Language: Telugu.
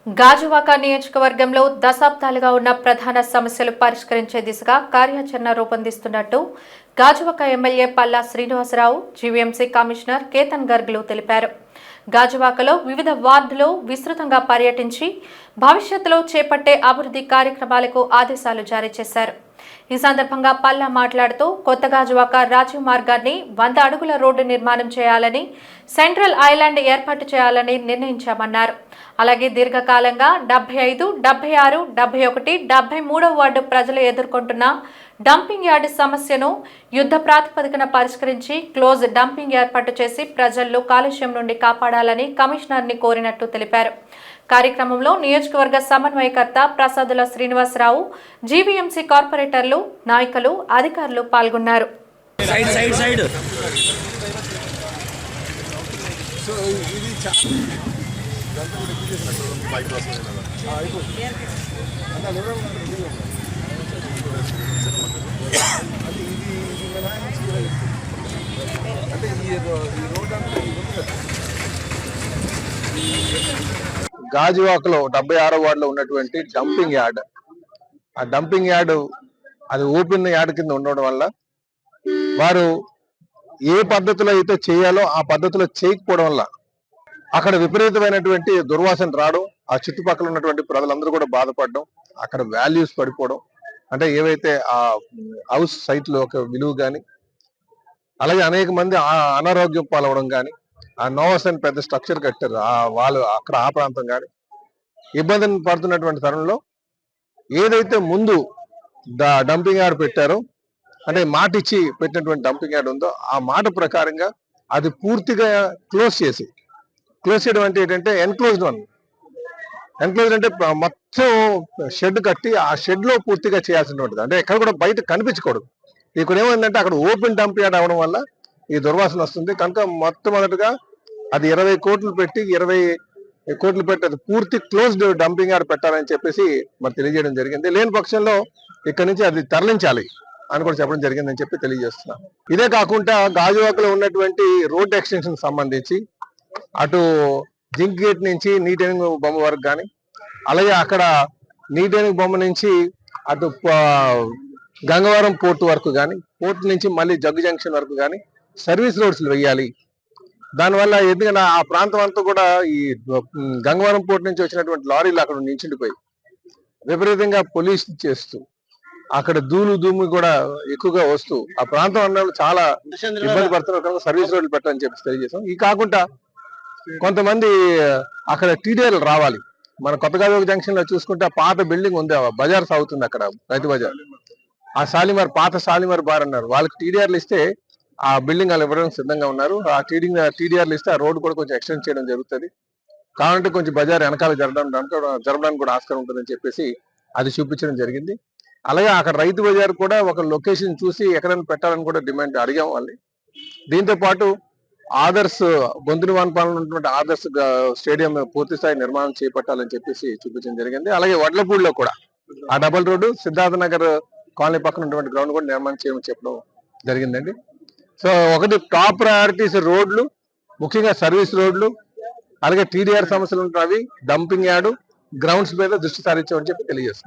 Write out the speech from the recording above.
గాజువాక నియోజకవర్గంలో దశాబ్దాలుగా ఉన్న ప్రధాన సమస్యలు పరిష్కరించే దిశగా కార్యాచరణ రూపొందిస్తున్నట్టు Gajuwaka MLA Palla Srinivasarao, GVMC commissioner Ketan గర్గ్లు తెలిపారు. గాజువాకలో వివిధ వార్డులో విస్తృతంగా పర్యటించి భవిష్యత్తులో చేపట్టే అభివృద్ధి కార్యక్రమాలకు ఆదేశాలు జారీ చేశారు. ఈ సందర్భంగా పల్లా మాట్లాడుతూ కొత్త గాజువాక రాజీవ్ మార్గాన్ని 100 అడుగుల రోడ్డు నిర్మాణం చేయాలని, సెంట్రల్ ఐలాండ్ ఏర్పాటు చేయాలని నిర్ణయించామన్నారు. అలాగే దీర్ఘకాలంగా 75, 76, 71, 73వ వార్డు ప్రజలు ఎదుర్కొంటున్న డంపింగ్ యార్డ్ సమస్యను యుద్ధ ప్రాతిపదికన పరిష్కరించి క్లోజ్ డంపింగ్ ఏర్పాటు చేసి ప్రజల్లో కాలుష్యం నుండి కాపాడాలని కమిషనర్ని కోరినట్టు తెలిపారు. కార్యక్రమంలో నియోజకవర్గ సమన్వయకర్త ప్రసాదుల శ్రీనివాసరావు, జీవీఎంసీ కార్పొరేటర్లు, నాయకులు, అధికారులు పాల్గొన్నారు. గాజువాకలో 76వ వార్డులో ఉన్నటువంటి డంపింగ్ యార్డ్, ఆ డంపింగ్ యార్డ్ అది ఓపెన్ యార్డ్ కింద ఉండడం వల్ల వారు ఏ పద్ధతిలో అయితే చేయాలో ఆ పద్ధతిలో చేయకపోవడం వల్ల అక్కడ విపరీతమైనటువంటి దుర్వాసన రావడం, ఆ చుట్టుపక్కల ఉన్నటువంటి ప్రజలందరూ కూడా బాధపడడం, అక్కడ వాల్యూస్ పడిపోవడం, అంటే ఏవైతే ఆ హౌస్ సైట్ లో ఒక విలువ కానీ, అలాగే అనేక మంది అనారోగ్యం పాలవడం కానీ, ఆ నోవస్ అని పెద్ద స్ట్రక్చర్ కట్టారు వాళ్ళు అక్కడ ఆ ప్రాంతం కానీ ఇబ్బందిని పడుతున్నటువంటి తరుణంలో ఏదైతే ముందు డంపింగ్ యార్డ్ పెట్టారో, అంటే మాట ఇచ్చి పెట్టినటువంటి డంపింగ్ యార్డ్ ఉందో ఆ మాట ప్రకారంగా అది పూర్తిగా క్లోజ్ చేయడం అంటే ఏంటంటే ఎన్క్లోజ్డ్ అంటే మొత్తం షెడ్ కట్టి ఆ షెడ్ లో పూర్తిగా చేయాల్సినటువంటిది, అంటే ఎక్కడ కూడా బయట కనిపించకూడదు. ఇక్కడ ఏమైందంటే అక్కడ ఓపెన్ డంప్ యార్డ్ అవడం వల్ల ఈ దుర్వాసన వస్తుంది కనుక మొట్టమొదటిగా అది 20 కోట్లు పెట్టి అది పూర్తి క్లోజ్డ్ డంపింగ్ యార్డ్ పెట్టాలని చెప్పేసి మరి తెలియజేయడం జరిగింది. లేని పక్షంలో ఇక్కడ నుంచి అది తరలించాలి అని కూడా చెప్పడం జరిగిందని చెప్పి తెలియజేస్తున్నాం. ఇదే కాకుండా గాజువాకలో ఉన్నటువంటి రోడ్ ఎక్స్టెన్షన్ సంబంధించి అటు జింక్ గేట్ నుంచి నీటేనుగు బొమ్మ వరకు కానీ, అలాగే అక్కడ నీటేనుగు బొమ్మ నుంచి అటు గంగవరం పోర్టు వరకు కానీ, పోర్టు నుంచి మళ్ళీ జగ్గు జంక్షన్ వరకు కానీ సర్వీస్ రోడ్స్ వేయాలి. దానివల్ల ఎందుకంటే ఆ ప్రాంతం అంతా కూడా ఈ గంగవరం పోర్టు నుంచి వచ్చినటువంటి లారీలు అక్కడ నించుండిపోయి విపరీతంగా పొల్యూషన్ చేస్తూ అక్కడ దుమ్ము కూడా ఎక్కువగా వస్తూ ఆ ప్రాంతం అన్న చాలా ఇబ్బంది పడుతున్నారు. సర్వీస్ రోడ్లు పెట్టాలని చెప్పి తెలియజేస్తాం. ఈ కాకుండా కొంతమంది అక్కడ టీడీఎల్ రావాలి. మన కొత్తగా జంక్షన్ లో చూసుకుంటే పాత బిల్డింగ్ ఉంది, బజార్ సాగుతుంది అక్కడ, రైతు బజార్. ఆ పాత షాలిమార్ బార్ అన్నారు, వాళ్ళకి టీడీఆర్లు ఇస్తే ఆ బిల్డింగ్ వాళ్ళు ఇవ్వడానికి సిద్ధంగా ఉన్నారు. ఆ టీడీఆర్లు ఇస్తే ఆ రోడ్డు కూడా కొంచెం ఎక్స్టెండ్ చేయడం జరుగుతుంది. కావాలంటే కొంచెం బజార్ వెనకాల జరపడానికి కూడా ఆస్కారం ఉంటుందని చెప్పేసి అది చూపించడం జరిగింది. అలాగే అక్కడ రైతు బజార్ కూడా ఒక లొకేషన్ చూసి ఎక్కడైనా పెట్టాలని కూడా డిమాండ్ అడిగాం వాళ్ళని. దీంతో పాటు ఆదర్శ్ బొంతుని వానపాలెంలో ఉన్నటువంటి ఆదర్శ్ స్టేడియం పూర్తి స్థాయి నిర్మాణం చేపట్టాలని చెప్పేసి చూపించడం జరిగింది. అలాగే వడ్లపూడిలో కూడా ఆ double road Siddhartha Nagar colony పక్కన ఉన్నటువంటి గ్రౌండ్ కూడా నిర్మాణం చేయమని చెప్పడం జరిగిందండి. సో ఒకటి టాప్ ప్రయారిటీస్ రోడ్లు, ముఖ్యంగా సర్వీస్ రోడ్లు, అలాగే టీడీఆర్ సమస్యలు ఉంటున్నవి, డంపింగ్ యార్డు, గ్రౌండ్స్ మీద దృష్టి సారించామని చెప్పి తెలియజేస్తున్నాం.